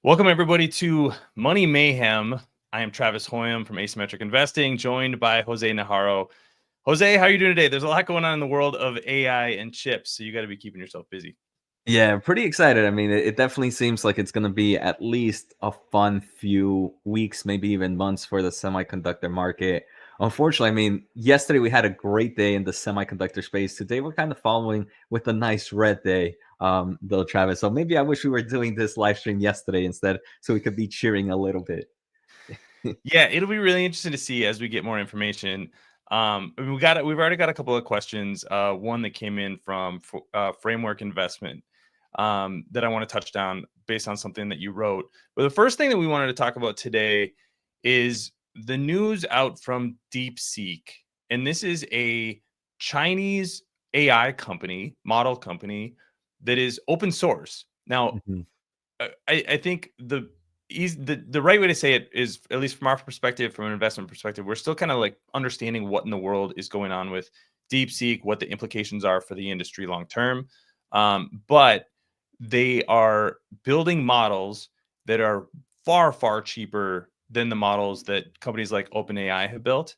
Welcome everybody to Money Mayhem. I am Travis Hoium from Asymmetric Investing, joined by Jose Najarro. Jose, how are you doing today? There's a lot going on in the world of AI and chips, so you got to be keeping yourself busy. Yeah, pretty excited. I mean, it definitely seems like it's going to be at least a fun few weeks, maybe even months for the semiconductor market. Unfortunately, I mean, yesterday we had a great day in the semiconductor space. Today we're kind of following with a nice red day, though, Travis. So maybe I wish we were doing this live stream yesterday instead, so we could be cheering a little bit. Yeah, it'll be really interesting to see as we get more information. We've already got a couple of questions. One that came in from Framework Investment that I want to touch down based on something that you wrote. But the first thing that we wanted to talk about today is the news out from DeepSeek, and this is a Chinese AI company, model company that is open source. Now, Mhm. I think the right way to say it is, at least from our perspective, from an investment perspective, we're still kind of like understanding what in the world is going on with DeepSeek, what the implications are for the industry long term. But they are building models that are far cheaper than the models that companies like OpenAI have built.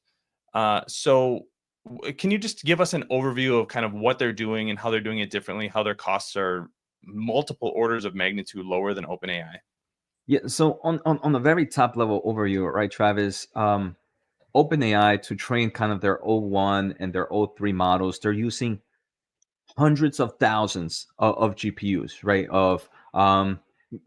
Can you just give us an overview of kind of what they're doing and how they're doing it differently, how their costs are multiple orders of magnitude lower than OpenAI? Yeah, so on the very top level overview, right, Travis? OpenAI to train kind of their O1 and their O3 models, they're using hundreds of thousands of GPUs, right? Of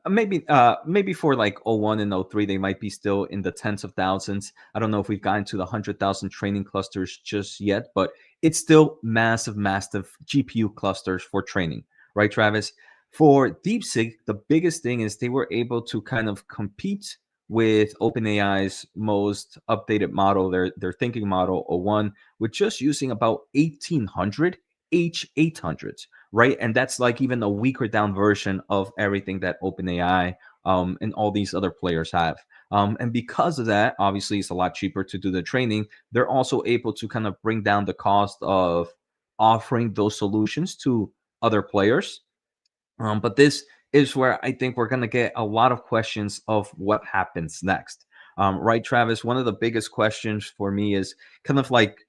maybe for like O1 and O3, they might be still in the tens of thousands. I don't know if we've gotten to the 100,000 training clusters just yet, but it's still massive GPU clusters for training, right, Travis? For DeepSeek, the biggest thing is they were able to kind of compete with OpenAI's most updated model, their thinking model O1, with just using about 1,800 H800s, right? And that's like even a weaker down version of everything that OpenAI and all these other players have. And because of that, obviously, it's a lot cheaper to do the training. They're also able to kind of bring down the cost of offering those solutions to other players. But this is where I think we're going to get a lot of questions of what happens next. Right, Travis? One of the biggest questions for me is kind of like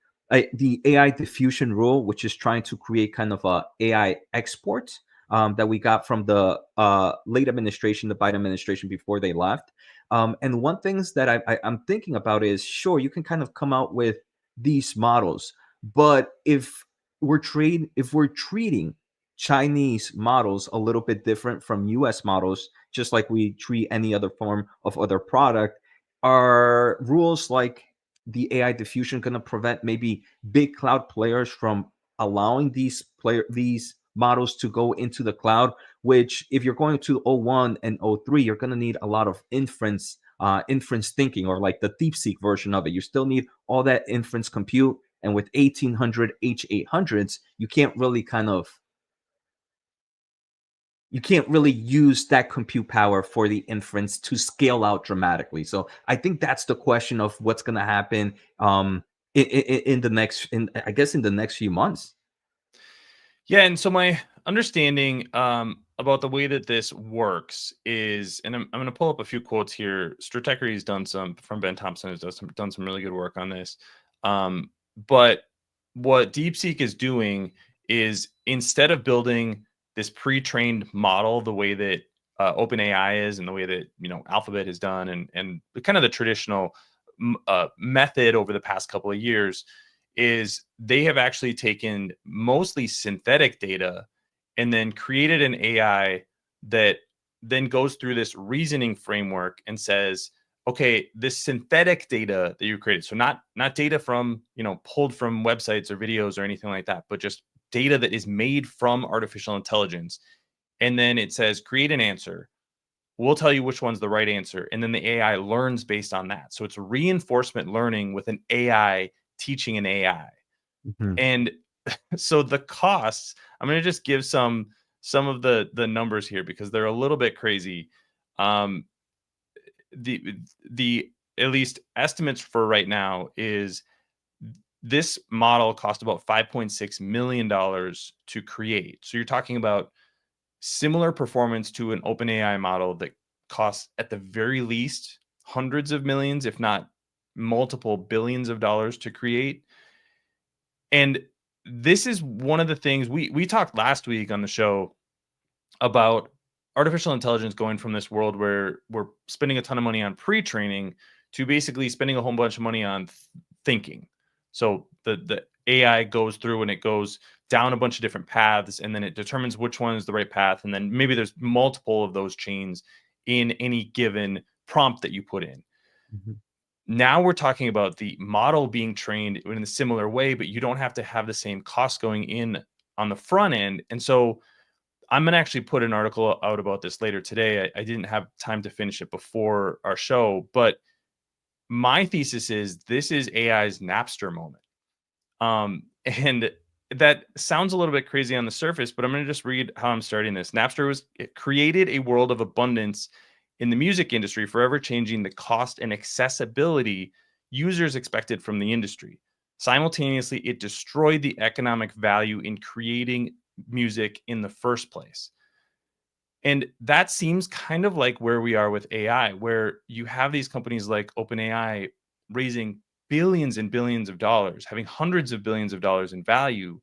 the AI diffusion rule, which is trying to create kind of a AI export that we got from the late administration, the Biden administration before they left. And one things that I'm thinking about is, sure, you can kind of come out with these models, but if we're treating Chinese models a little bit different from US models, just like we treat any other form of other product. Are rules like the AI diffusion going to prevent maybe big cloud players from allowing these models to go into the cloud? Which, if you're going to O1 and O3, you're going to need a lot of inference thinking, or like the DeepSeek version of it. You still need all that inference compute, and with 1,800 H800s, you can't really use that compute power for the inference to scale out dramatically. So I think that's the question of what's going to happen in the next, in I guess, in the next few months. Yeah, and so my understanding about the way that this works is, and I'm going to pull up a few quotes here. Stratechery has done some, from Ben Thompson, has done some really good work on this. But what DeepSeek is doing is, instead of building this pre-trained model the way that OpenAI is, and the way that Alphabet has done, and kind of the traditional method over the past couple of years, is they have actually taken mostly synthetic data and then created an AI that then goes through this reasoning framework and says, okay, this synthetic data that you created, so not data from, pulled from websites or videos or anything like that, but just data that is made from artificial intelligence. And then it says, create an answer. We'll tell you which one's the right answer. And then the AI learns based on that. So it's reinforcement learning with an AI teaching an AI. Mhm. And so the costs, I'm going to just give some of the numbers here because they're a little bit crazy. Um, the at least estimates for right now is this model cost about $5.6 million to create. So you're talking about similar performance to an OpenAI model that costs at the very least hundreds of millions, if not multiple billions of dollars to create. And this is one of the things we talked last week on the show about artificial intelligence going from this world where we're spending a ton of money on pre-training to basically spending a whole bunch of money on thinking. So the AI goes through and it goes down a bunch of different paths, and then it determines which one is the right path, and then maybe there's multiple of those chains in any given prompt that you put in. Mhm. Now we're talking about the model being trained in a similar way, but you don't have to have the same cost going in on the front end. And so I'm going to actually put an article out about this later today. I didn't have time to finish it before our show, but my thesis is this is AI's Napster moment. And that sounds a little bit crazy on the surface, but I'm going to just read how I'm starting this. It created a world of abundance in the music industry, forever changing the cost and accessibility users expected from the industry. Simultaneously, it destroyed the economic value in creating music in the first place. And that seems kind of like where we are with AI, where you have these companies like OpenAI raising billions and billions of dollars, having hundreds of billions of dollars in value.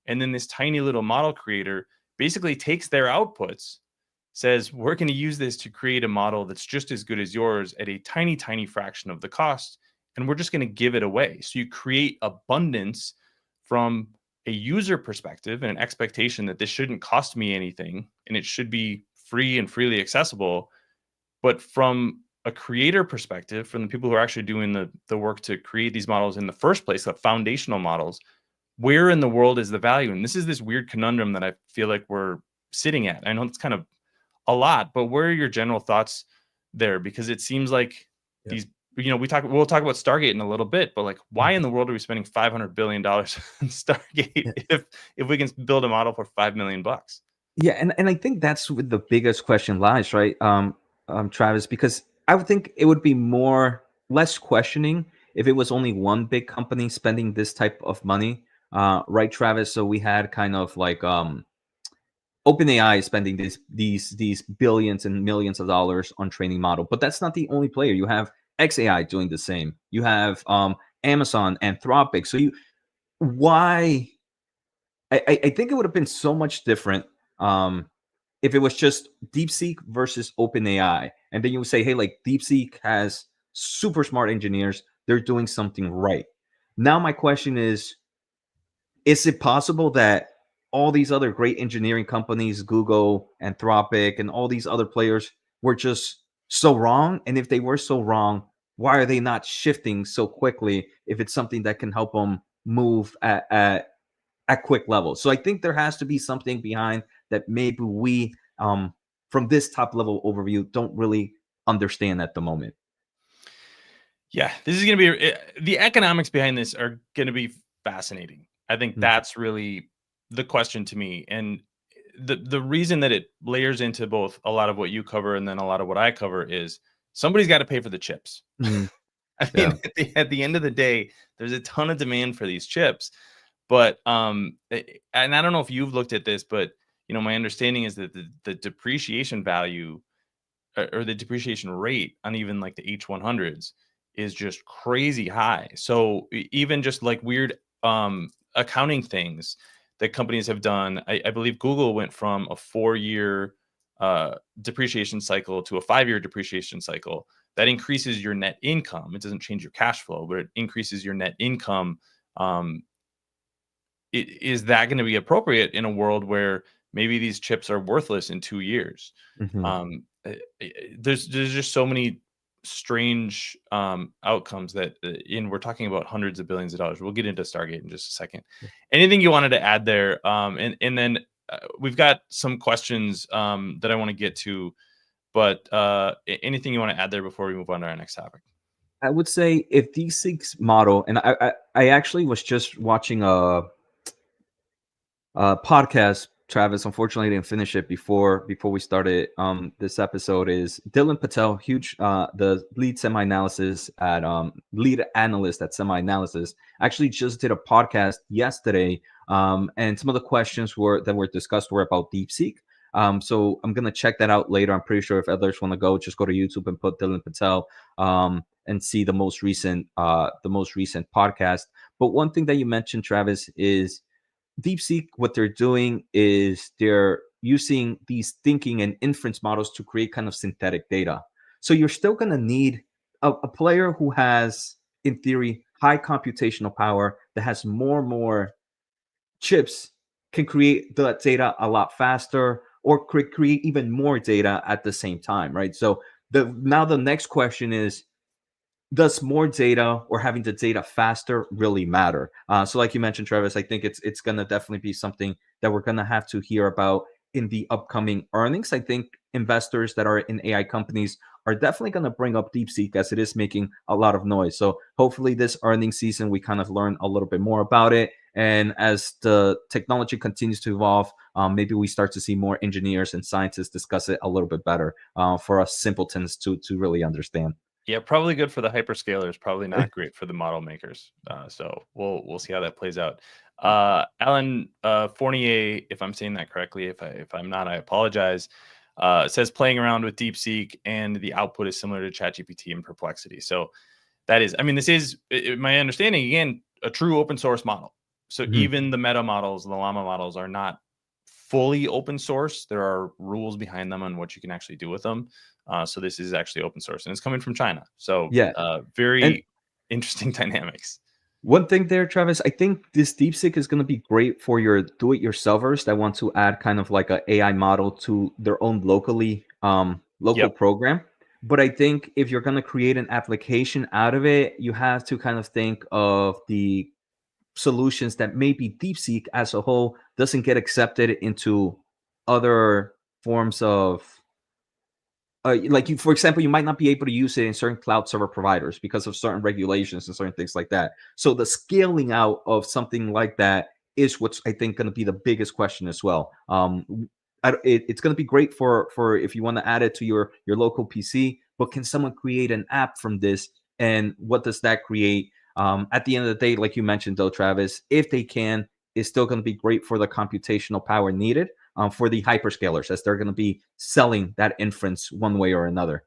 And then this tiny little model creator basically takes their outputs, says, we're going to use this to create a model that's just as good as yours at a tiny, tiny fraction of the cost. And we're just going to give it away. So you create abundance from a user perspective and an expectation that this shouldn't cost me anything and it should be free and freely accessible. But from a creator perspective, from the people who are actually doing the work to create these models in the first place, the foundational models, where in the world is the value? And this is this weird conundrum that I feel like we're sitting at. I know it's kind of a lot, but where are your general thoughts there? Because it seems like Yeah. these, we'll talk about Stargate in a little bit, but like, why in the world are we spending $500 billion on Stargate Yeah. if we can build a model for $5 million? Yeah, and I think that's where the biggest question lies, right, Travis? Because I would think it would be less questioning if it was only one big company spending this type of money, right, Travis? So we had kind of like OpenAI is spending these billions and millions of dollars on training model, but that's not the only player. You have XAI doing the same. You have Amazon, Anthropic. So why? I think it would have been so much different if it was just DeepSeek versus OpenAI, and then you would say, hey, like DeepSeek has super smart engineers, they're doing something right. Now my question is it possible that all these other great engineering companies, Google, Anthropic, and all these other players were just so wrong? And if they were so wrong, why are they not shifting so quickly if it's something that can help them move at quick levels? So I think there has to be something behind that maybe we, from this top level overview, don't really understand at the moment. Yeah, this is going to be the economics behind this are going to be fascinating. I think Mhm. that's really the question to me. And the reason that it layers into both a lot of what you cover and then a lot of what I cover is somebody's got to pay for the chips. Mhm. I mean, Yeah. at the end of the day, there's a ton of demand for these chips. But and I don't know if you've looked at this, but my understanding is that the depreciation value or the depreciation rate on even like the H100s is just crazy high. So even just like weird accounting things that companies have done, I believe Google went from a 4-year depreciation cycle to a 5-year depreciation cycle. That increases your net income. It doesn't change your cash flow, but it increases your net income. Um, is that going to be appropriate in a world where maybe these chips are worthless in 2 years? Mhm. There's just so many strange outcomes that and we're talking about hundreds of billions of dollars. We'll get into Stargate in just a second. Anything you wanted to add there? And then we've got some questions that I want to get to, but anything you want to add there before we move on to our next topic? I would say if DeepSeek's model, and I actually was just watching podcast, Travis. Unfortunately, I didn't finish it before we started this episode. Is Dylan Patel, huge the lead analyst at Semi Analysis, actually just did a podcast yesterday. And some of the questions that were discussed were about DeepSeek. So I'm gonna check that out later. I'm pretty sure if others want to go, just go to YouTube and put Dylan Patel and see the most recent podcast. But one thing that you mentioned, Travis, is DeepSeek. What they're doing is they're using these thinking and inference models to create kind of synthetic data. So you're still gonna need a player who has, in theory, high computational power that has more and more chips can create the data a lot faster or create even more data at the same time, right? So the next question is, does more data or having the data faster really matter? So, like you mentioned, Travis, I think it's going to definitely be something that we're going to have to hear about in the upcoming earnings. I think investors that are in AI companies are definitely going to bring up DeepSeek as it is making a lot of noise. So, hopefully, this earnings season we kind of learn a little bit more about it. And as the technology continues to evolve, maybe we start to see more engineers and scientists discuss it a little bit better for us simpletons to really understand. Yeah, probably good for the hyperscalers, probably not great for the model makers. So we'll see how that plays out. Alan Fournier, if I'm saying that correctly, if I'm not, I apologize. Says playing around with DeepSeek and the output is similar to ChatGPT and Perplexity. So that is, I mean, this is my understanding, again, a true open source model. So Mhm. even the Meta models, the Llama models are not fully open source. There are rules behind them on what you can actually do with them. So this is actually open source and it's coming from China. So Yeah. And very interesting dynamics. one thing there, Travis, I think this DeepSeek is going to be great for your do-it-yourselfers that want to add kind of like a AI model to their own local Yep. program. But I think if you're going to create an application out of it, you have to kind of think of the solutions that maybe DeepSeek as a whole doesn't get accepted into other forms of like you, for example, you might not be able to use it in certain cloud server providers because of certain regulations and certain things like that. So the scaling out of something like that is what's I think going to be the biggest question as well. It's going to be great for if you want to add it to your local PC, but can someone create an app from this? And what does that create? At the end of the day, like you mentioned, though, Travis, if they can, it's still going to be great for the computational power needed for the hyperscalers as they're going to be selling that inference one way or another.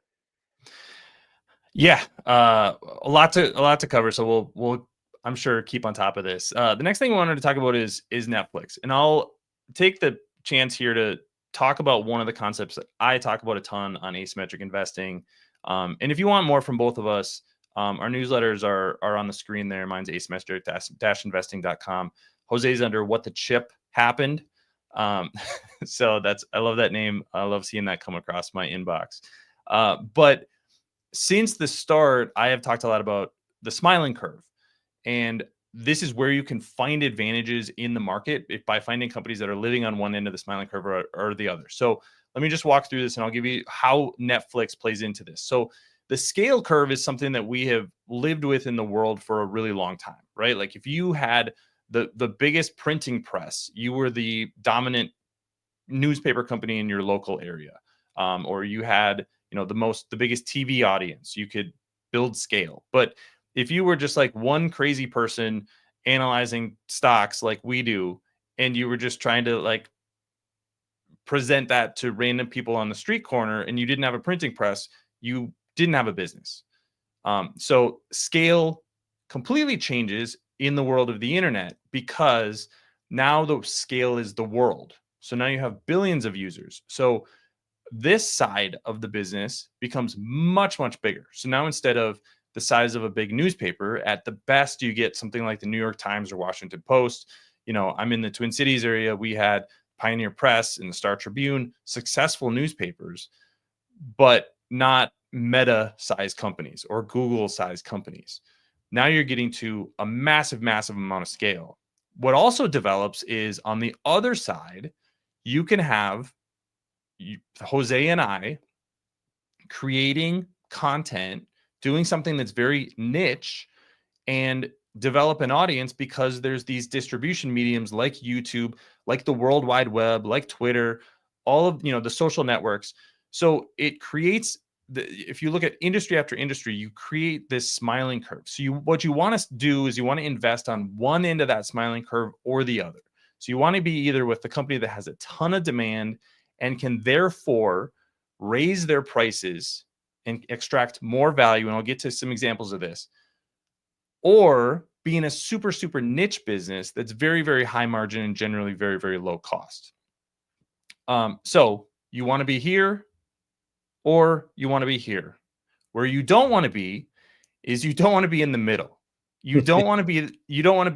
Yeah. A lot to cover. So we'll I'm sure keep on top of this. The next thing I wanted to talk about is Netflix. And I'll take the chance here to talk about one of the concepts that I talk about a ton on asymmetric investing. And if you want more from both of us, our newsletters are on the screen there. Mine's asymmetric-investing.com. Jose's under What the Chip Happened. So I love that name. I love seeing that come across my inbox. But since the start, I have talked a lot about the smiling curve. And this is where you can find advantages in the market by finding companies that are living on one end of the smiling curve or the other. So let me just walk through this and I'll give you how Netflix plays into this. So the scale curve is something that we have lived with in the world for a really long time, right? Like if you had the biggest printing press, you were the dominant newspaper company in your local area, or you had the biggest TV audience, you could build scale. But if you were just like one crazy person analyzing stocks like we do, and you were just trying to like present that to random people on the street corner, and you didn't have a printing press, you didn't have a business. So scale completely changes in the world of the internet because now the scale is the world. So now you have billions of users. So this side of the business becomes much, much bigger. So now instead of the size of a big newspaper, at the best, you get something like the New York Times or Washington Post. I'm in the Twin Cities area. We had Pioneer Press and the Star Tribune, successful newspapers, but not Meta sized companies or Google sized companies. Now you're getting to a massive, massive amount of scale. What also develops is on the other side, you can have Jose and I creating content, doing something that's very niche and develop an audience because there's these distribution mediums like YouTube, like the World Wide Web, like Twitter, all of the social networks. So it creates if you look at industry after industry, you create this smiling curve. So what you want to do is you want to invest on one end of that smiling curve or the other. So you want to be either with the company that has a ton of demand and can therefore raise their prices and extract more value. And I'll get to some examples of this. Or be in a super, super niche business that's very, very high margin and generally very, very low cost. So you want to be here or you want to be here. Where you don't want to be is you don't want to be in the middle. You don't want to be,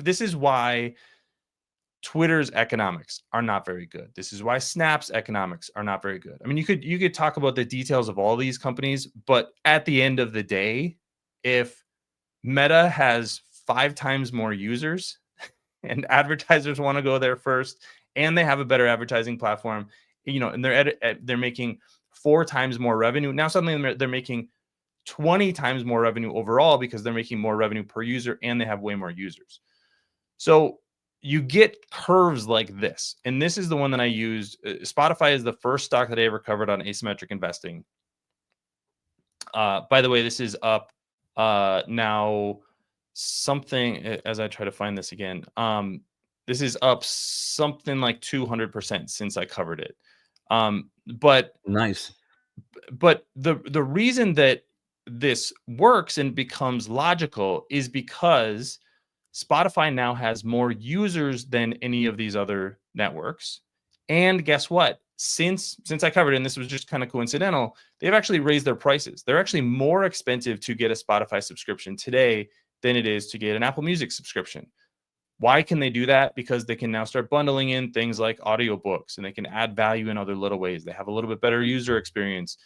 this is why Twitter's economics are not very good. This is why Snap's economics are not very good. I mean, you could talk about the details of all these companies, but at the end of the day, if Meta has 5 times more users and advertisers want to go there first, and they have a better advertising platform, and they're making 4 times more revenue. Now suddenly they're making 20 times more revenue overall because they're making more revenue per user and they have way more users. So you get curves like this. And this is the one that I used. Spotify is the first stock that I ever covered on asymmetric investing. By the way, this is up now something, as I try to find this again. This is up something like 200% since I covered it. But nice. But the reason that this works and becomes logical is because Spotify now has more users than any of these other networks. And guess what? Since I covered it, and this was just kind of coincidental, they've actually raised their prices. They're actually more expensive to get a Spotify subscription today than it is to get an Apple Music subscription. Why can they do that? Because they can now start bundling in things like audiobooks, and they can add value in other little ways. They have a little bit better user experience.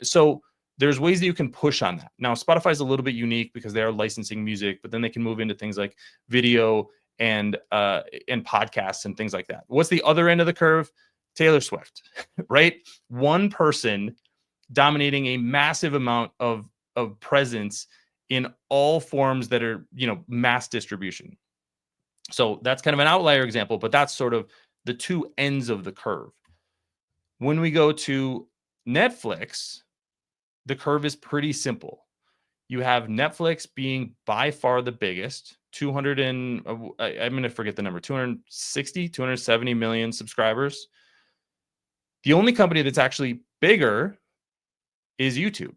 So there's ways that you can push on that. Now, Spotify is a little bit unique because they are licensing music, but then they can move into things like video and podcasts and things like that. What's the other end of the curve? Taylor Swift, right? One person dominating a massive amount of presence in all forms that are, mass distribution. So that's kind of an outlier example, but that's sort of the two ends of the curve. When we go to Netflix, the curve is pretty simple. You have Netflix being by far the biggest, 200 and I'm going to forget the number, 270 million subscribers. The only company that's actually bigger is YouTube.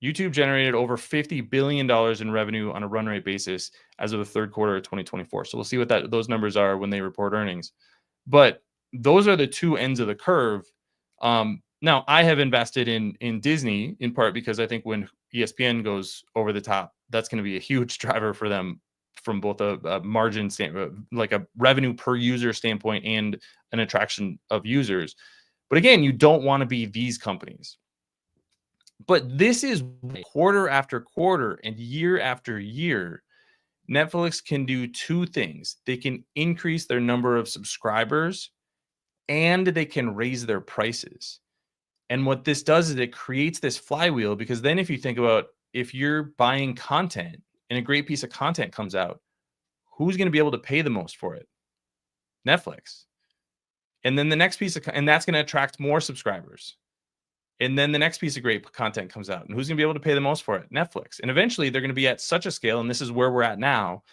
YouTube generated over $50 billion in revenue on a run rate basis as of the third quarter of 2024. So we'll see what those numbers are when they report earnings. But those are the two ends of the curve. Now, I have invested in Disney in part because I think when ESPN goes over the top, that's going to be a huge driver for them from both a margin standpoint, like a revenue per user standpoint and an attraction of users. But again, you don't want to be these companies. But this is quarter after quarter and year after year, Netflix can do two things. They can increase their number of subscribers and they can raise their prices. And what this does is it creates this flywheel, because then if you think about, if you're buying content and a great piece of content comes out, who's going to be able to pay the most for it? Netflix. And then the next piece of, and that's going to attract more subscribers. And then the next piece of great content comes out, and who's going to be able to pay the most for it? Netflix. And eventually they're going to be at such a scale, and this is where we're at now,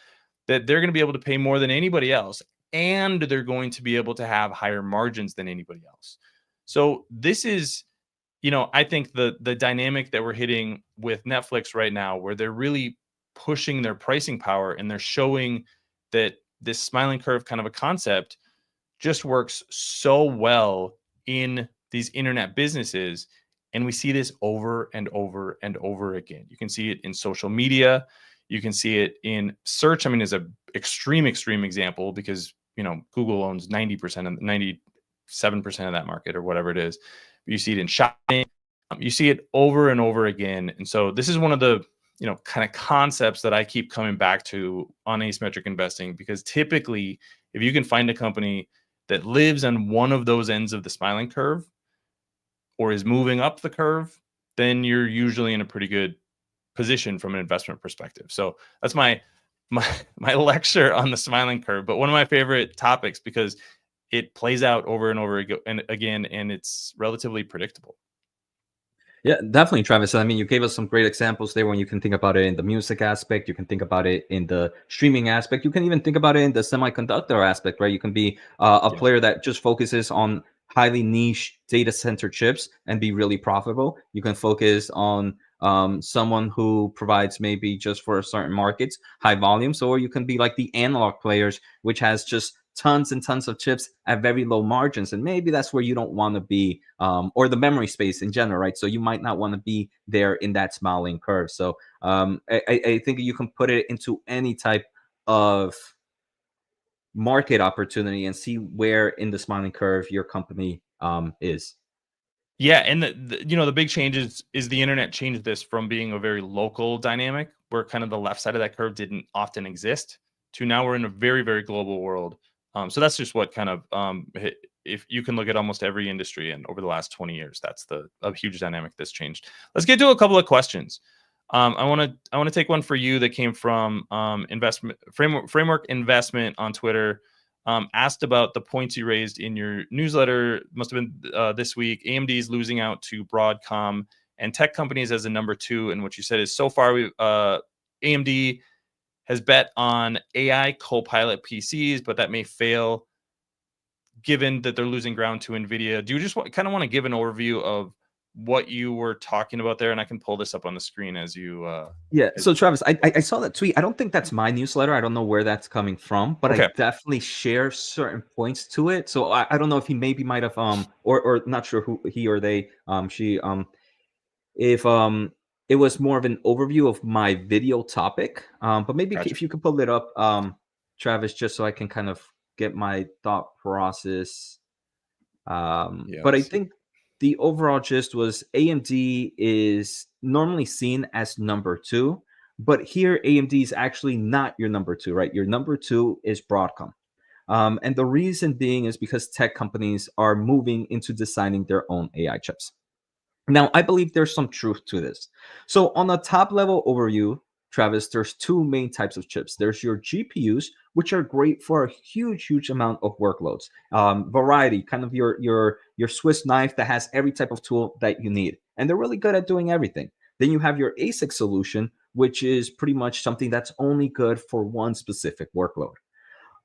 that they're going to be able to pay more than anybody else, and they're going to be able to have higher margins than anybody else. So this is, I think the dynamic that we're hitting with Netflix right now, where they're really pushing their pricing power and they're showing that this smiling curve kind of a concept just works so well in these internet businesses. And we see this over and over and over again. You can see it in social media. You can see it in search. I mean, is an extreme example, because, Google owns 90% of 97% of that market or whatever it is. You see it in shopping. You see it over and over again. And so this is one of the, kind of concepts that I keep coming back to on asymmetric investing, because typically if you can find a company that lives on one of those ends of the smiling curve or is moving up the curve, then you're usually in a pretty good position from an investment perspective. So that's my lecture on the smiling curve, but one of my favorite topics because it plays out over and over again, and it's relatively predictable. Yeah, definitely, Travis. I mean, you gave us some great examples there when you can think about it in the music aspect, you can think about it in the streaming aspect, you can even think about it in the semiconductor aspect, right? You can be a player that just focuses on highly niche data center chips and be really profitable. You can focus on someone who provides maybe just for certain markets high volumes, or you can be like the analog players, which has just tons and tons of chips at very low margins, and maybe that's where you don't want to be, or the memory space in general, right? So you might not want to be there in that smiling curve. So I think you can put it into any type of market opportunity and see where in the smiling curve your company is. Yeah, and the big change is the internet changed this from being a very local dynamic where kind of the left side of that curve didn't often exist to now we're in a very, very global world. So that's just what kind of if you can look at almost every industry and over the last 20 years, that's a huge dynamic that's changed. Let's get to a couple of questions. I want to take one for you that came from investment framework investment on Twitter. Asked about the points you raised in your newsletter. Must have been this week. AMD is losing out to Broadcom and tech companies as a number two. And what you said is so far AMD has bet on AI Copilot PCs, but that may fail given that they're losing ground to NVIDIA. Do you just kind of want to give an overview of what you were talking about there? And I can pull this up on the screen as you. Yeah. So Travis, I saw that tweet. I don't think that's my newsletter. I don't know where that's coming from, but I Okay. definitely share certain points to it. So I don't know if he maybe might have or not sure who he or they she if it was more of an overview of my video topic. But maybe Gotcha. if you could pull it up, Travis, just so I can kind of get my thought process. Yeah. But I Let's see. think the overall gist was AMD is normally seen as number two, but here AMD is actually not your number two, right? Your number two is Broadcom. And the reason being is because tech companies are moving into designing their own AI chips. Now, I believe there's some truth to this. So, on the top level overview, Travis, there's two main types of chips. There's your GPUs, which are great for a huge, huge amount of workloads. Variety, kind of your Swiss knife that has every type of tool that you need, and they're really good at doing everything. Then you have your ASIC solution, which is pretty much something that's only good for one specific workload.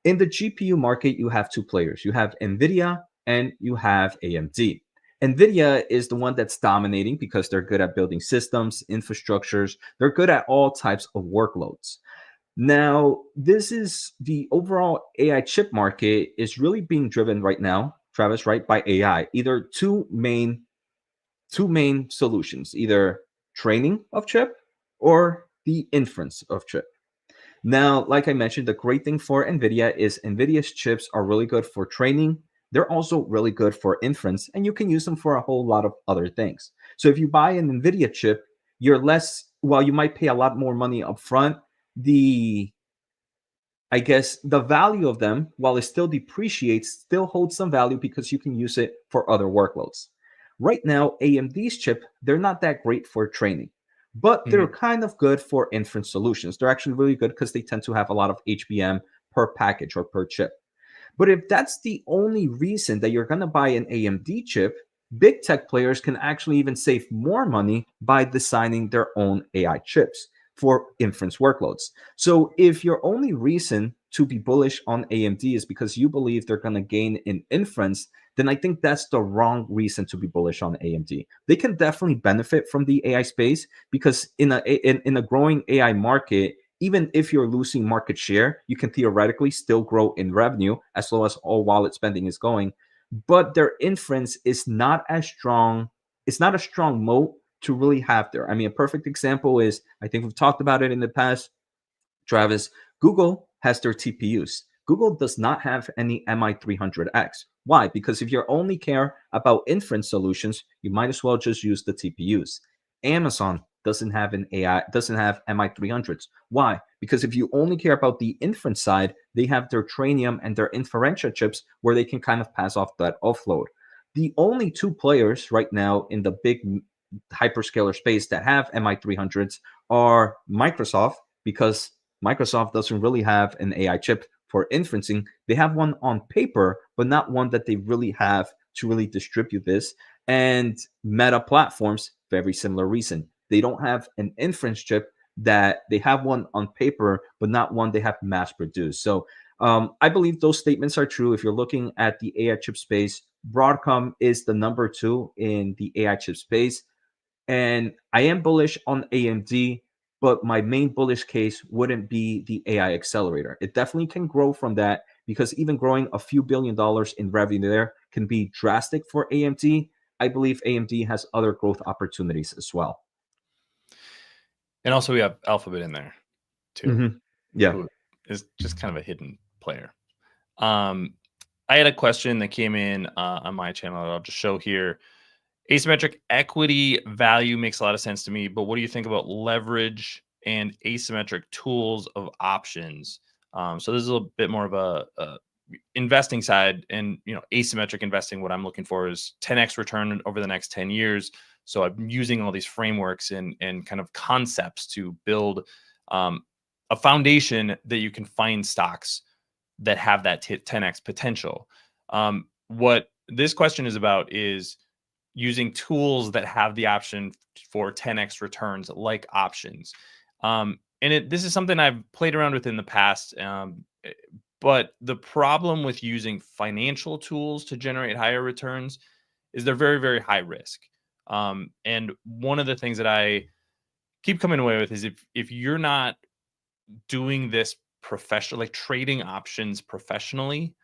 In the GPU market, you have two players. You have NVIDIA and you have AMD. NVIDIA is the one that's dominating because they're good at building systems, infrastructures. They're good at all types of workloads. Now, this is the overall AI chip market is really being driven right now, Travis, right, by AI. Either two main solutions, either training of chip or the inference of chip. Now, like I mentioned, the great thing for NVIDIA is NVIDIA's chips are really good for training. They're also really good for inference, and you can use them for a whole lot of other things. So if you buy an NVIDIA chip, you're less, while you might pay a lot more money up front, the I guess the value of them, while it still depreciates, still holds some value because you can use it for other workloads. Right now, AMD's chip, they're not that great for training, but they're Mhm. kind of good for inference solutions. They're actually really good because they tend to have a lot of HBM per package or per chip. But if that's the only reason that you're going to buy an AMD chip, big tech players can actually even save more money by designing their own AI chips for inference workloads. So if your only reason to be bullish on AMD is because you believe they're going to gain in inference, then I think that's the wrong reason to be bullish on AMD. They can definitely benefit from the AI space because in a growing AI market, even if you're losing market share, you can theoretically still grow in revenue as low as all wallet spending is going. But their inference is not as strong. It's not a strong moat to really have there. I mean, a perfect example is I think we've talked about it in the past, Travis. Google has their TPUs. Google does not have any MI300X. Why? Because if you only care about inference solutions, you might as well just use the TPUs. Amazon doesn't have an AI, doesn't have MI300s. Why? Because if you only care about the inference side, they have their Trainium and their inferential chips where they can kind of pass off that offload. The only two players right now in the big hyperscaler space that have MI300s are Microsoft, because Microsoft doesn't really have an AI chip for inferencing. They have one on paper, but not one that they really have to really distribute this. And Meta Platforms, very similar reason. They don't have an inference chip, that they have one on paper, but not one they have mass produced. So I believe those statements are true. If you're looking at the AI chip space, Broadcom is the number two in the AI chip space. And I am bullish on AMD, but my main bullish case wouldn't be the AI accelerator. It definitely can grow from that because even growing a few $1 billion in revenue there can be drastic for AMD. I believe AMD has other growth opportunities as well. And also we have Alphabet in there too, Yeah. who is just kind of a hidden player. I had a question that came in on my channel that I'll just show here. Asymmetric equity value makes a lot of sense to me, but what do you think about leverage and asymmetric tools of options? So this is a little bit more of a investing side, and asymmetric investing. What I'm looking for is 10x return over the next 10 years. So I'm using all these frameworks and kind of concepts to build a foundation that you can find stocks that have that 10x potential. What this question is about is using tools that have the option for 10x returns, like options. And this is something I've played around with in the past. But the problem with using financial tools to generate higher returns is they're very, very high risk. And one of the things that I keep coming away with is if you're not doing this professional, like trading options professionally,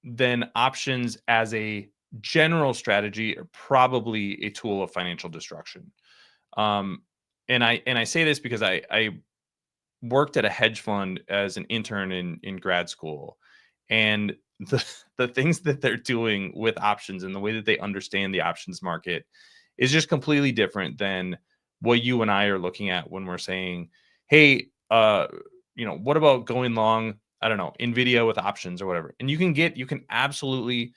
then options as a general strategy are probably a tool of financial destruction. Um, and I say this because I worked at a hedge fund as an intern in grad school, and the things that they're doing with options and the way that they understand the options market is just completely different than what you and I are looking at when we're saying, hey, what about going long, I don't know, NVIDIA with options or whatever. And you can absolutely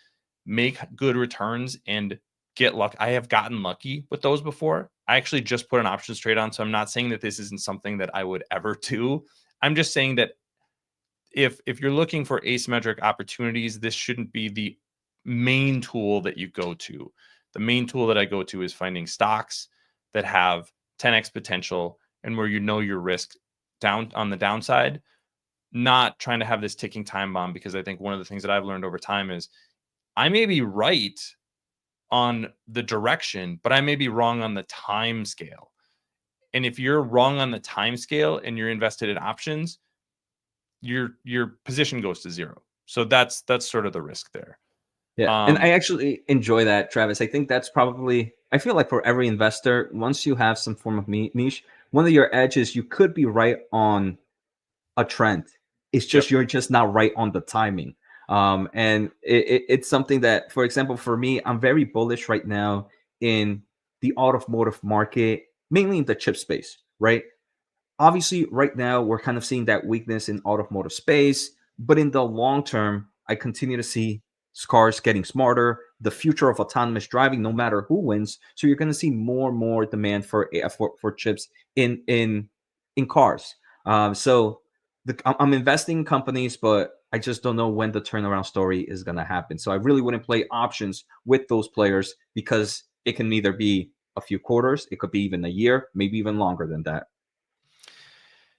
make good returns and get luck. I have gotten lucky with those before. I actually just put an options trade on. So I'm not saying that this isn't something that I would ever do. I'm just saying that if you're looking for asymmetric opportunities, this shouldn't be the main tool that you go to. The main tool that I go to is finding stocks that have 10x potential and where your risk down on the downside, not trying to have this ticking time bomb. Because I think one of the things that I've learned over time is I may be right on the direction, but I may be wrong on the time scale. And if you're wrong on the time scale and you're invested in options, your position goes to zero. So that's sort of the risk there. Yeah, and Um, I actually enjoy that, Travis. I think that's probably, I feel like for every investor, once you have some form of niche, one of your edges, you could be right on a trend. It's yep. just you're just not right on the timing. And it's something that, for example, for me, I'm very bullish right now in the automotive market, mainly in the chip space, right? Obviously, right now we're kind of seeing that weakness in automotive space, but in the long term, I continue to see cars getting smarter, the future of autonomous driving, no matter who wins. So you're going to see more and more demand for chips in cars. So I'm investing in companies, but I just don't know when the turnaround story is going to happen. So I really wouldn't play options with those players because it can either be a few quarters, it could be even a year, maybe even longer than that.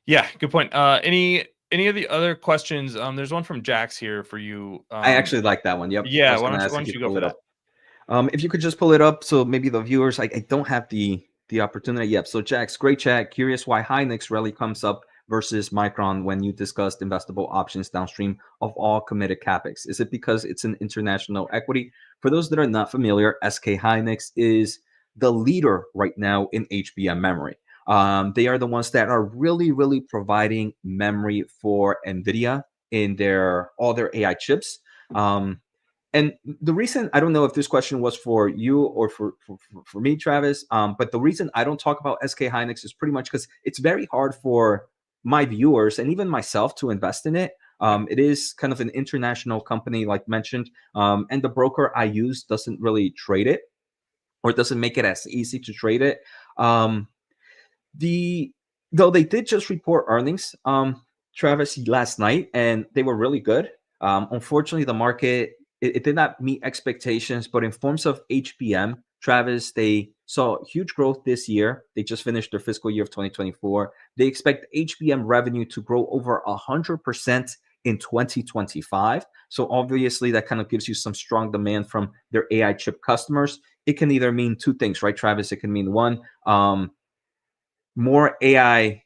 Yeah, good point. Any of the other questions? There's one from Jax here for you. I actually like that one. Yep. I Yeah, was going to why ask if don't you you go pull for it that? up. If you could just pull it up, so maybe the viewers, I don't have the opportunity. Yep. So Jax, great chat. Curious why Hynix rarely comes up versus Micron when you discussed investable options downstream of all committed capex. Is it because it's an international equity? For those that are not familiar, SK Hynix is the leader right now in HBM memory. They are the ones that are really providing memory for NVIDIA in all their AI chips. And the reason, I don't know if this question was for you or for me, Travis, but the reason I don't talk about SK Hynix is pretty much because it's very hard for my viewers and even myself to invest in it. It is kind of an international company, like mentioned, and the broker I use doesn't really trade it, or it doesn't make it as easy to trade it. Um, the Though they did just report earnings, Travis, last night, and they were really good. Unfortunately, the market, it did not meet expectations, but in forms of HBM, Travis, they saw huge growth this year. They just finished their fiscal year of 2024. They expect HBM revenue to grow over 100% in 2025. So obviously that kind of gives you some strong demand from their AI chip customers. It can either mean two things, right, Travis? It can mean one, more AI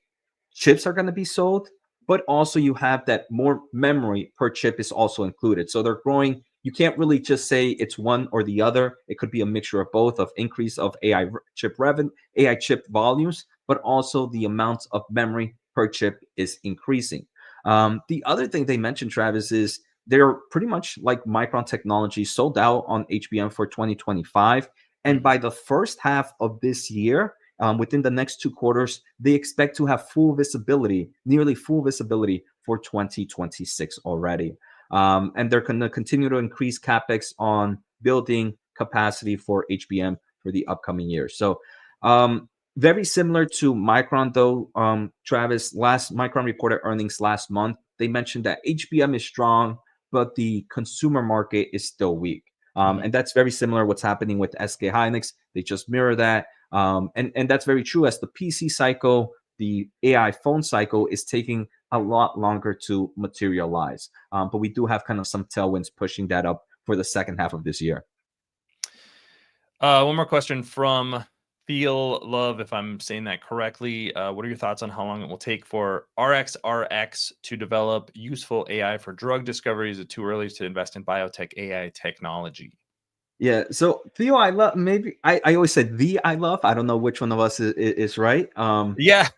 chips are going to be sold, but also you have that more memory per chip is also included. So they're growing. You can't really just say it's one or the other. It could be a mixture of both, of increase of AI chip revenue, AI chip volumes, but also the amount of memory per chip is increasing. The other thing they mentioned, Travis, is they're pretty much like Micron Technology sold out on HBM for 2025. And Mhm. by the first half of this year, within the next 2 quarters, they expect to have full visibility, nearly full visibility for 2026 already. And they're going to continue to increase capex on building capacity for HBM for the upcoming years. So, very similar to Micron, though, Travis. Last Micron reported earnings last month. They mentioned that HBM is strong, but the consumer market is still weak. Mhm. And that's very similar what's happening with SK Hynix. They just mirror that. And that's very true, as the PC cycle, the AI phone cycle is taking a lot longer to materialize. But we do have kind of some tailwinds pushing that up for the second half of this year. One more question from Feel Love, if I'm saying that correctly. What are your thoughts on how long it will take for RxRx to develop useful AI for drug discovery? Is it too early to invest in biotech AI technology? Yeah. So Theo, I love, maybe I always said the I love. I don't know which one of us is right. Yeah.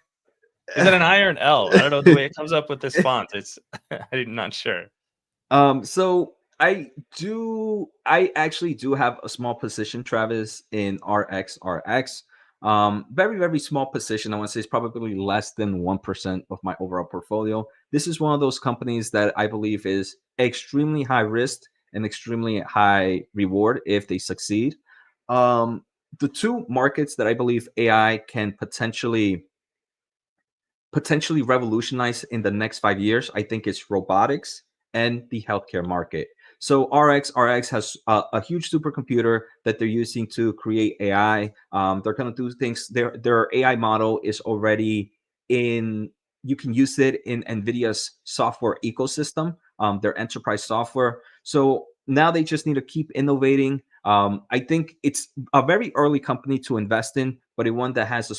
Is that an I or an L? I don't know the way it comes up with this font. It's I'm not sure. So I actually do have a small position, Travis, in RXRX. Very, very small position. I want to say it's probably less than 1% of my overall portfolio. This is one of those companies that I believe is extremely high risk and extremely high reward if they succeed. The two markets that I believe AI can potentially revolutionize in the next 5 years, I think it's robotics and the healthcare market. So RX has a huge supercomputer that they're using to create AI. They're going to do things. Their AI model is already in. You can use it in NVIDIA's software ecosystem, their enterprise software. So now they just need to keep innovating. I think it's a very early company to invest in, but one that has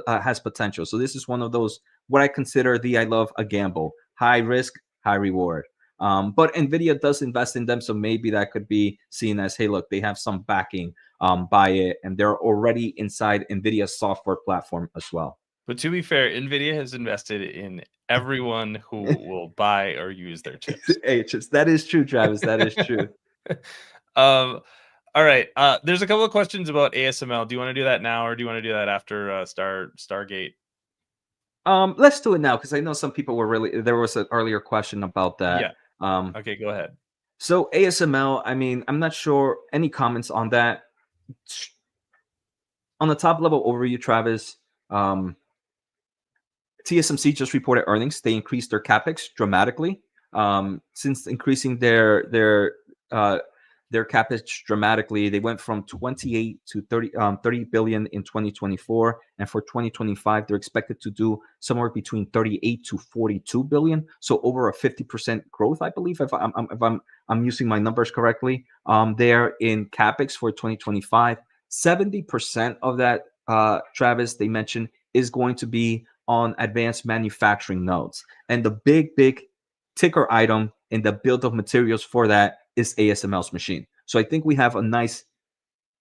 has potential. So this is one of those, what I consider the I love, a gamble, high risk, high reward. But Nvidia does invest in them, so maybe that could be seen as, hey, look, they have some backing by it, and they're already inside Nvidia's software platform as well. But to be fair, NVIDIA has invested in everyone who will buy or use their chips. Hey, that is true, Travis. That is true. Um, all right. There's a couple of questions about ASML. Do you want to do that now, or do you want to do that after Stargate? Let's do it now, because I know some people were really. There was an earlier question about that. Yeah. Um, Okay, go ahead. so ASML. I mean, I'm not sure. Any comments on that? On the top level overview, Travis. Um, TSMC just reported earnings. They increased their capex dramatically. Since increasing uh, their capex dramatically, they went from 28 to 30 billion in 2024, and for 2025, they're expected to do somewhere between 38 to 42 billion. So over a 50% growth, I believe, if I'm using my numbers correctly. There in capex for 2025, 70% of that, Travis, they mentioned, is going to be on advanced manufacturing nodes. And the big ticker item in the build of materials for that is ASML's machine. So I think we have a nice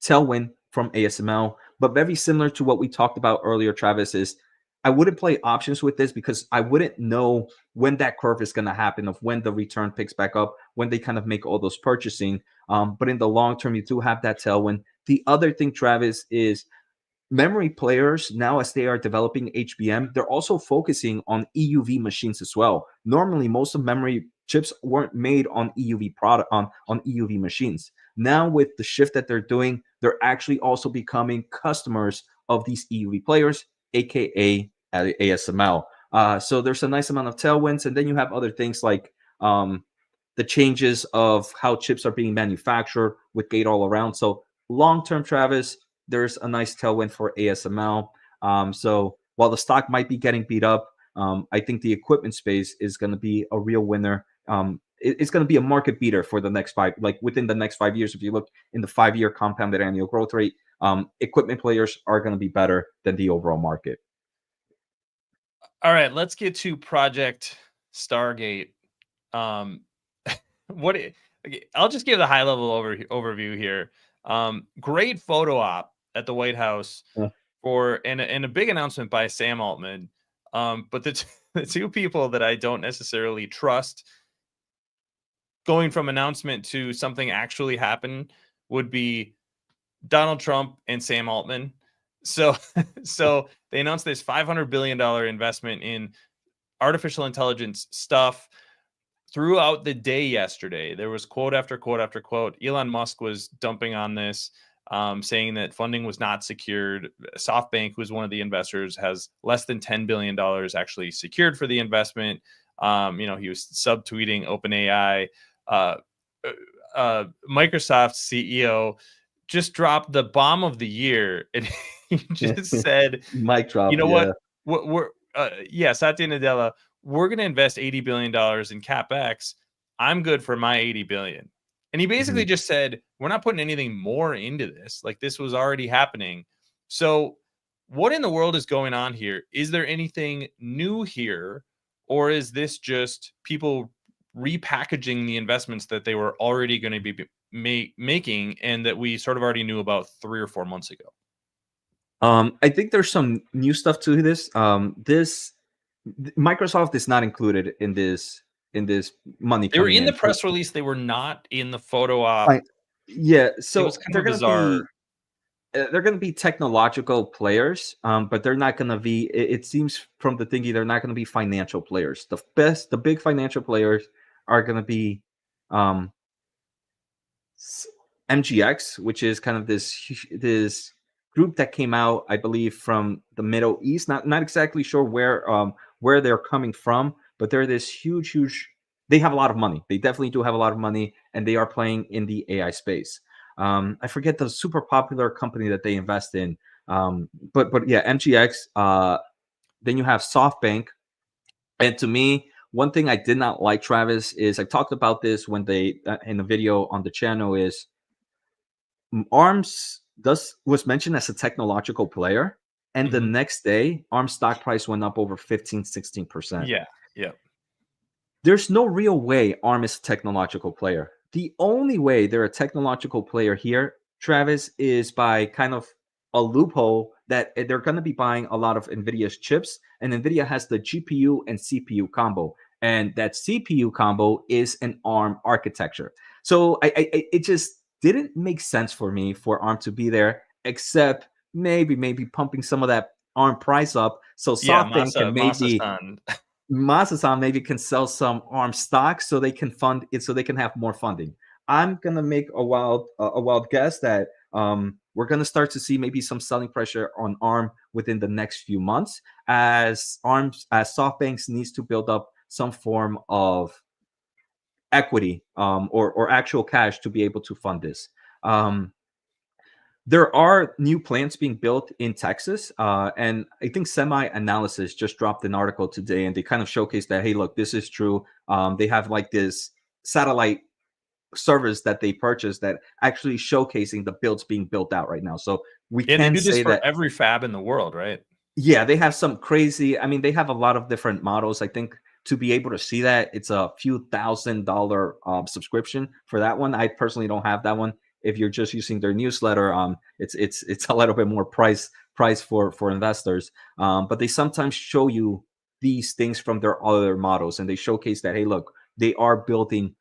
tailwind from ASML, but very similar to what we talked about earlier, Travis, is I wouldn't play options with this because I wouldn't know when that curve is going to happen, of when the return picks back up, when they kind of make all those purchasing. But in the long term, you do have that tailwind. The other thing, Travis, is memory players now, as they are developing HBM, they're also focusing on EUV machines as well. Normally, most of memory chips weren't made on EUV product on EUV machines. Now, with the shift that they're doing, they're actually also becoming customers of these EUV players, aka ASML. So there's a nice amount of tailwinds, and then you have other things like the changes of how chips are being manufactured with gate all around. So long term, Travis, there's a nice tailwind for ASML. So while the stock might be getting beat up, I think the equipment space is going to be a real winner it's going to be a market beater for the next like within the next 5 years. If you look in the 5-year compounded annual growth rate, equipment players are going to be better than the overall market. All right, let's get to Project Stargate. Um, I'll just give the high level overview here. Great photo op at the White House Yeah. and a big announcement by Sam Altman. But the two people that I don't necessarily trust going from announcement to something actually happen would be Donald Trump and Sam Altman. So so they announced this $500 billion investment in artificial intelligence stuff throughout the day yesterday. There was quote after quote after quote. Elon Musk was dumping on this, saying that funding was not secured. SoftBank, who's one of the investors, has less than $10 billion actually secured for the investment. He was subtweeting OpenAI. Microsoft CEO just dropped the bomb of the year, and he just said, Mic "You drop. know Yeah. what? Satya Nadella, we're going to invest $80 billion in capex. I'm good for my 80 billion." And he basically just said, we're not putting anything more into this. Like, this was already happening. So what in the world is going on here? Is there anything new here? Or is this just people repackaging the investments that they were already going to be making and that we sort of already knew about 3 or 4 months ago? I think there's some new stuff to this. Microsoft is not included in this money They were coming in the in. press release. They were not in the photo op. I, yeah, It was so kind of bizarre. they're going to be technological players, but they're not going to be. It seems from the thinking they're not going to be financial players. The big financial players are going to be um, MGX, which is kind of this group that came out, I believe, from the Middle East. Not exactly sure where they're coming from, but they're this huge. They have a lot of money. They definitely do have a lot of money, and they are playing in the AI space. I forget the super popular company that they invest in, but yeah, MGX. Then you have SoftBank, and to me, one thing I did not like, Travis, is I talked about this when they in the video on the channel is ARMS was mentioned as a technological player, and the Mhm. next day, ARMS stock price went up over 15-16%. Yeah. Yeah. There's no real way ARM is a technological player. The only way they're a technological player here, Travis, is by kind of a loophole that they're going to be buying a lot of NVIDIA's chips, and NVIDIA has the GPU and CPU combo, and that CPU combo is an ARM architecture. So it just didn't make sense for me for ARM to be there, except maybe pumping some of that ARM price up so Yeah, SoftBank can maybe Masa-san. Masasan maybe can sell some ARM stock so they can fund it, so they can have more funding. I'm gonna make a wild guess that we're gonna start to see maybe some selling pressure on ARM within the next few months as SoftBanks needs to build up some form of equity or actual cash to be able to fund this. Um, there are new plants being built in Texas, and I think Semi Analysis just dropped an article today, and they kind of showcased that, hey, look, this is true. They have like this satellite service that they purchased that actually showcasing the builds being built out right now. So we Yeah, and they can do this say for that, every fab in the world, right? yeah, they have some crazy. I mean, they have a lot of different models. I think to be able to see that, it's a few $1,000 subscription for that one. I personally don't have that one. If you're just using their newsletter, it's a little bit more price for investors. But they sometimes show you these things from their other models, and they showcase that, hey, look, they are building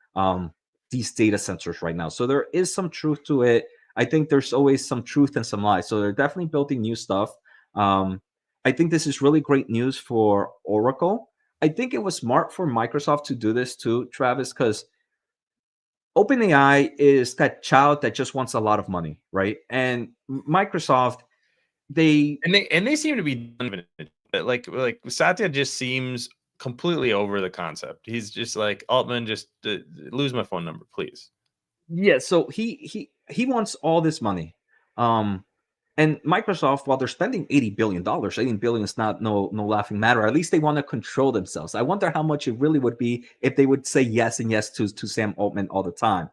these data centers right now. So there is some truth to it. I think there's always some truth and some lies. So they're definitely building new stuff. Um, I think this is really great news for Oracle. I think it was smart for Microsoft to do this too, Travis, because OpenAI is that child that just wants a lot of money, right? And Microsoft, they And they seem to be done with it. Like Satya just seems completely over the concept. He's just like, Altman, just lose my phone number, please. yeah. So he wants all this money, um, And Microsoft, while they're spending $80 billion, $80 billion is not no laughing matter. At least they want to control themselves. I wonder how much it really would be if they would say yes and yes to Sam Altman all the time.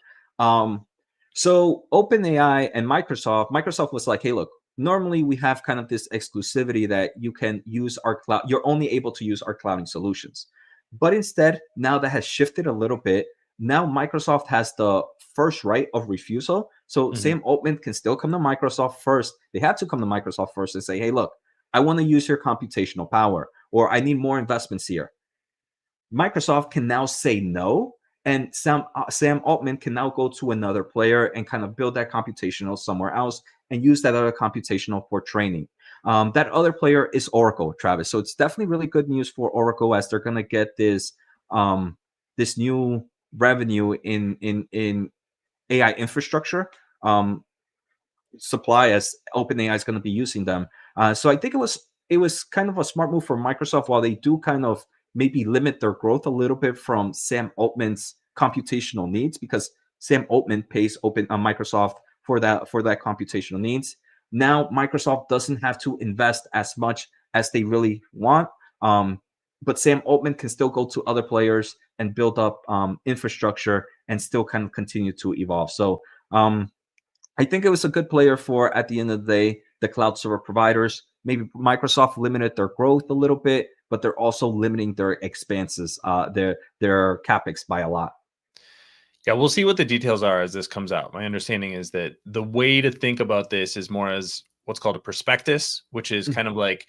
So OpenAI and Microsoft was like, hey, look, normally we have kind of this exclusivity that you can use our cloud. You're only able to use our clouding solutions. But instead, now that has shifted a little bit. Now Microsoft has the first right of refusal. So Mhm. Sam Altman can still come to Microsoft first. They have to come to Microsoft first and say, hey, look, I want to use your computational power, or I need more investments here. Microsoft can now say no, and Sam Altman can now go to another player and kind of build that computational somewhere else and use that other computational for training. That other player is Oracle, Travis. So it's definitely really good news for Oracle as they're going to get this new revenue in AI infrastructure supply as OpenAI is going to be using them. So I think it was kind of a smart move for Microsoft while they do kind of maybe limit their growth a little bit from Sam Altman's computational needs because Sam Altman pays Microsoft for that computational needs. Now Microsoft doesn't have to invest as much as they really want. But Sam Altman can still go to other players and build up infrastructure and still kind of continue to evolve. So I think it was a good player for, at the end of the day, the cloud server providers. Maybe Microsoft limited their growth a little bit, but they're also limiting their expenses, their capex by a lot. Yeah, we'll see what the details are as this comes out. My understanding is that the way to think about this is more as what's called a prospectus, which is kind of like,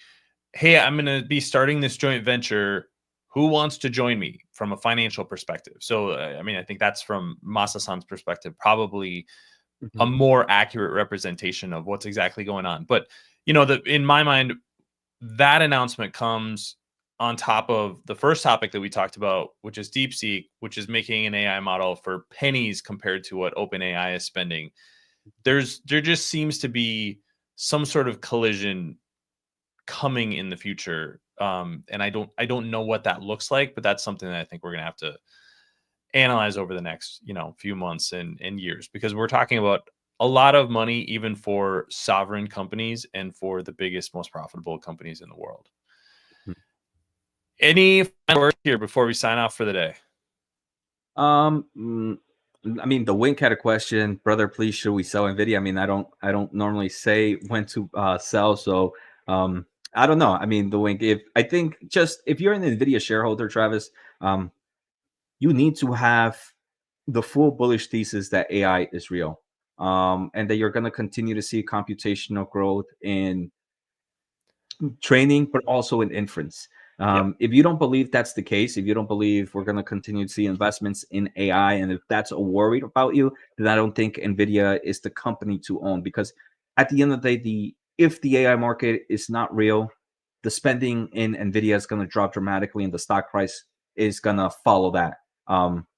hey, I'm going to be starting this joint venture. Who wants to join me from a financial perspective? So, I mean, I think that's from Masa-san's perspective, probably a Mhm. more accurate representation of what's exactly going on. But, you know, in my mind, that announcement comes on top of the first topic that we talked about, which is DeepSeek, which is making an AI model for pennies compared to what OpenAI is spending. There just seems to be some sort of collision coming in the future, and I don't know what that looks like, but that's something that I think we're gonna have to analyze over the next few months and years because we're talking about a lot of money even for sovereign companies and for the biggest most profitable companies in the world. Any final words here before we sign off for the day? Um, mm, I mean, the Wink had a question, brother. Please, should we sell Nvidia? I mean, I don't normally say when to sell, so I don't know. I mean, the Wink. If I think just if you're an Nvidia shareholder, Travis, um, you need to have the full bullish thesis that AI is real, and that you're going to continue to see computational growth in training, but also in inference. Yep. If you don't believe that's the case, if you don't believe we're going to continue to see investments in AI, and if that's a worry about you, then I don't think Nvidia is the company to own. Because at the end of the day, if the AI market is not real, the spending in Nvidia is going to drop dramatically, and the stock price is going to follow that,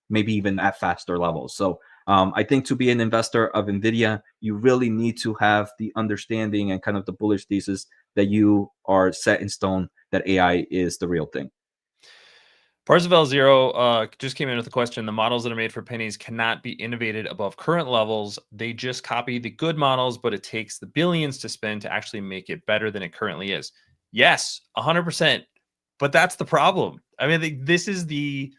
maybe even at faster levels. So I think to be an investor of Nvidia, you really need to have the understanding and kind of the bullish thesis that you are set in stone that AI is the real thing. Parzival Zero just came in with a question. The models that are made for pennies cannot be innovated above current levels. They just copy the good models, but it takes the billions to spend to actually make it better than it currently is. Yes, 100%. But that's the problem. I mean, this is the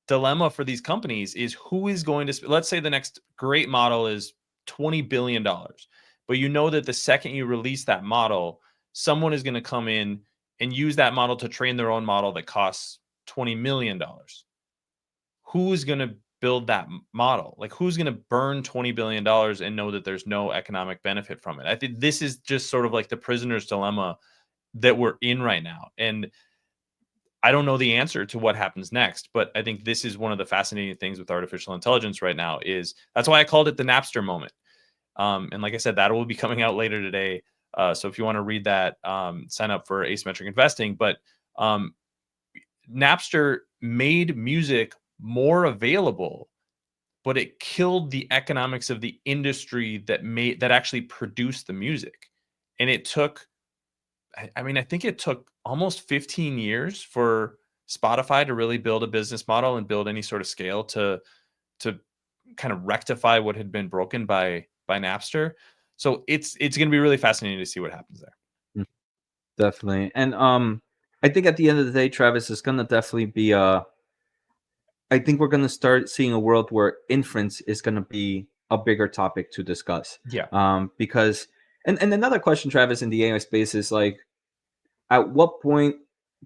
dilemma for these companies is who is going to, let's say the next great model is $20 billion. But you know that the second you release that model, someone is going to come in and use that model to train their own model that costs $20 million. Who's going to build that model? Like, who's going to burn $20 billion and know that there's no economic benefit from it? I think this is just sort of like the prisoner's dilemma that we're in right now. And I don't know the answer to what happens next, but I think this is one of the fascinating things with artificial intelligence right now is that's why I called it the Napster moment. And like I said, that will be coming out later today. So if you want to read that, sign up for asymmetric investing. But um, Napster made music more available, but it killed the economics of the industry that actually produced the music. And it took, I mean, I think it took almost 15 years for Spotify to really build a business model and build any sort of scale to kind of rectify what had been broken by Napster. So it's going to be really fascinating to see what happens there. Mm, definitely. And I think at the end of the day, Travis, is gonna definitely be I think we're gonna start seeing a world where inference is gonna be a bigger topic to discuss. Yeah. Because and another question, Travis, in the AI space is like, at what point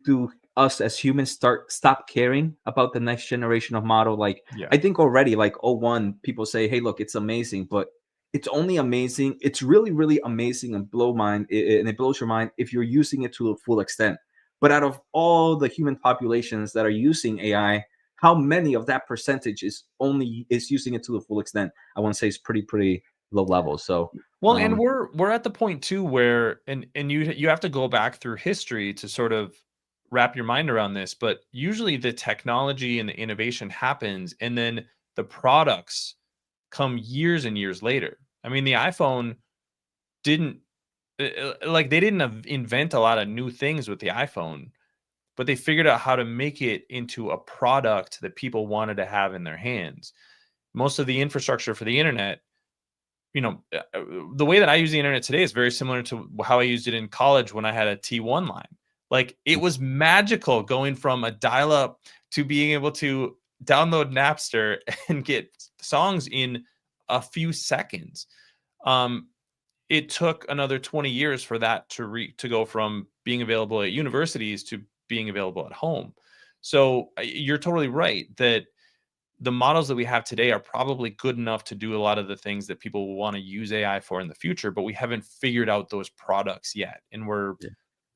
do us as humans stop caring about the next generation of model? Like, Yeah. I think already, like, O1, people say, hey, look, it's amazing, but it's only amazing, it's really really amazing and and it blows your mind if you're using it to the full extent. But out of all the human populations that are using AI, how many of that percentage is using it to the full extent? I want to say it's pretty low level. So Well, and um we're at the point too where and you have to go back through history to sort of wrap your mind around this, but usually the technology and the innovation happens and then the products come years and years later. I mean, the iPhone didn't like they didn't invent a lot of new things with the iPhone, but they figured out how to make it into a product that people wanted to have in their hands. Most of the infrastructure for the internet, the way that I use the internet today is very similar to how I used it in college when I had a T1 line. Like it was magical going from a dial up to being able to download Napster and get songs in a few seconds. Um, it took another 20 years for that to go from being available at universities to being available at home. So you're totally right that the models that we have today are probably good enough to do a lot of the things that people will want to use AI for in the future, but we haven't figured out those products yet. And we're yeah.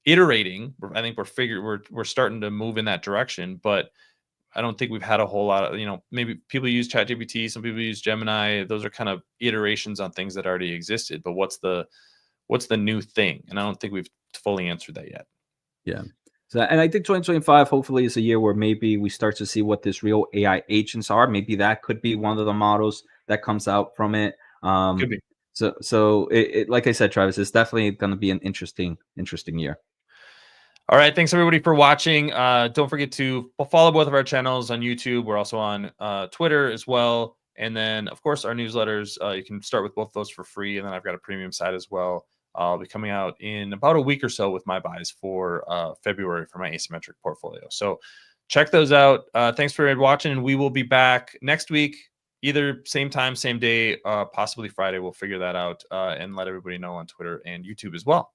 iterating. I think we're starting to move in that direction, but I don't think we've had a whole lot of, maybe people use ChatGPT, some people use Gemini. Those are kind of iterations on things that already existed, but what's the new thing? And I don't think we've fully answered that yet. Yeah. So, and I think 2025 hopefully is a year where maybe we start to see what this real AI agents are. Maybe that could be one of the models that comes out from it. Could be. So like I said, Travis, it's definitely going to be an interesting year. All right. Thanks everybody for watching. Don't forget to follow both of our channels on YouTube. We're also on Twitter as well. And then, of course, our newsletters. You can start with both those for free. And then I've got a premium site as well. I'll be coming out in about a week or so with my buys for February for my asymmetric portfolio. So check those out. Thanks for watching. And we will be back next week, either same time, same day, possibly Friday. We'll figure that out and let everybody know on Twitter and YouTube as well.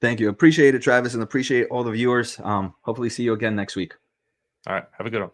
Thank you. Appreciate it, Travis, and appreciate all the viewers. Hopefully see you again next week. All right. Have a good one.